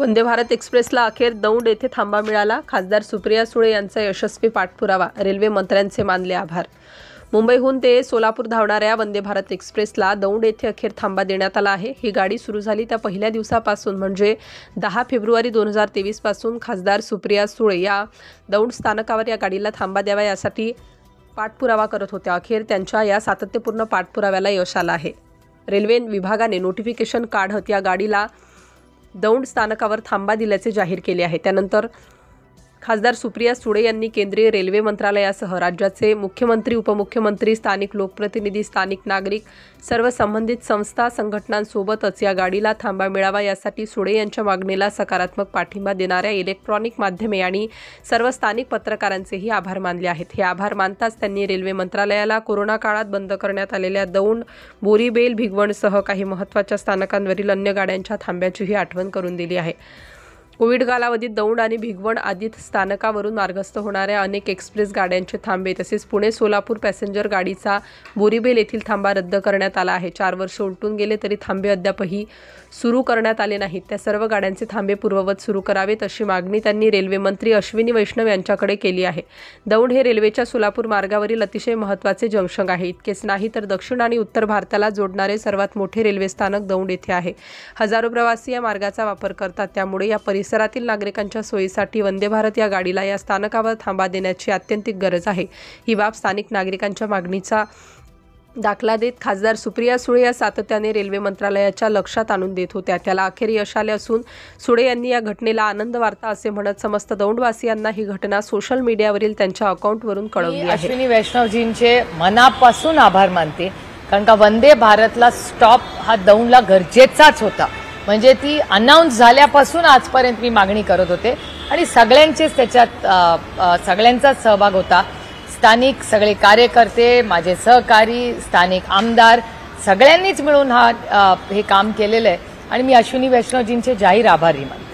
वंदे भारत एक्सप्रेसला अखेर दौंड येथे थांबा मिळाला। खासदार सुप्रिया सुळे यांचा यशस्वी पाठपुरावा, रेल्वे मंत्र्यांचे मानले आभार। मुंबईहून ते सोलापूर धावणाऱ्या वंदे भारत एक्सप्रेसला दौंड येथे अखेर थांबा देण्यात आला आहे। ही गाडी सुरू झाली त्या पहिल्या दिवसापासून म्हणजे 10 फेब्रुवारी 2023 पासून खासदार सुप्रिया सुळे या दौंड स्थानकावर या गाडीला थांबा द्यावा यासाठी पाठपुरावा करत होत्या। अखेर त्यांच्या या सातत्यपूर्ण पाठपुराव्याला यश आलं आहे। रेल्वे विभागाने नोटिफिकेशन काढत या गाडीला दौंड स्थानकावर थांबा दिल्याचे जाहीर केले आहे। त्यानंतर खासदार सुप्रिया सुळे यांनी केंद्रीय रेल्वे मंत्रालयासह राज्याचे मुख्यमंत्री, उपमुख्यमंत्री, स्थानिक लोकप्रतिनिधी, स्थानिक नागरिक, सर्व संबंधित संस्था संघटनांसोबतच या गाडीला थांबा मिळावा यासाठी सुळे यांच्या मागणीला सकारात्मक पाठिंबा देणाऱ्या इलेक्ट्रॉनिक माध्यमे आणि सर्व स्थानिक पत्रकारांचेही आभार मानले आहेत। हे आभार मानताच त्यांनी रेल्वे मंत्रालयाला कोरोना काळात बंद करण्यात आलेल्या दौंड, बोरीबेल, भिगवणसह काही महत्त्वाच्या स्थानकांवरील अन्य गाड्यांच्या थांब्याचीही आठवण करून दिली आहे। कोविड कालावधीत दौंड आणि भिगवण आदी स्थानकावरून मार्गस्थ होणाऱ्या अनेक एक्सप्रेस गाड्यांचे थांबे तसेच पुणे सोलापूर पॅसेंजर गाडीचा बोरीबेल येथील थांबा रद्द करण्यात आला आहे। 4 वर्ष उलटून गेले तरी थांबे अद्यापही सुरू करण्यात आले नाहीत। त्या सर्व गाड्यांचे थांबे पूर्ववत सुरू करावेत अशी मागणी त्यांनी रेल्वे मंत्री अश्विनी वैष्णव यांच्याकडे केली आहे। दौंड हे रेल्वेच्या सोलापूर मार्गावरील अतिशय महत्त्वाचे जंक्शन आहे। इतकेच नाही तर दक्षिण आणि उत्तर भारताला जोडणारे सर्वात मोठे रेल्वे स्थानक दौंड येथे आहे। हजारो प्रवासी या मार्गाचा वापर करतात, त्यामुळे या परिसरातील नागरिकांच्या सोयीसाठी वंदे भारत या गाडीला या स्थानकावर थांबा देण्याची अत्यंतिक गरज आहे। ही बाब स्थानिक नागरिकांच्या मागणीचा दाखला देत खासदार सुप्रिया सुळे या सातत्याने रेल्वे मंत्रालयाच्या लक्षात आणून देत होत्या। त्याला अखेर यश आले असून सुळे यांनी या घटनेला आनंद वार्ता असे म्हणत समस्त दौंडवासियांना ही घटना सोशल मीडियावरील त्यांच्या अकाउंटवरून कळवली आहे। अश्विनी वैष्णवजींचे मनापासून आभार मानते, कारण का वंदे भारतला स्टॉप हा दौंडला गरजेचाच होता। म्हणजे ती अनाउन्स झाल्यापासून आजपर्यंत मी मागणी करत होते आणि सगळ्यांचेच त्याच्यात सगळ्यांचाच सहभाग होता। स्थानिक सगळे कार्यकर्ते, माझे सहकारी, स्थानिक आमदार सगळ्यांनीच मिळून हे काम केलेलं आहे आणि मी अश्विनी वैष्णवजींचे जाहीर आभारी मानते।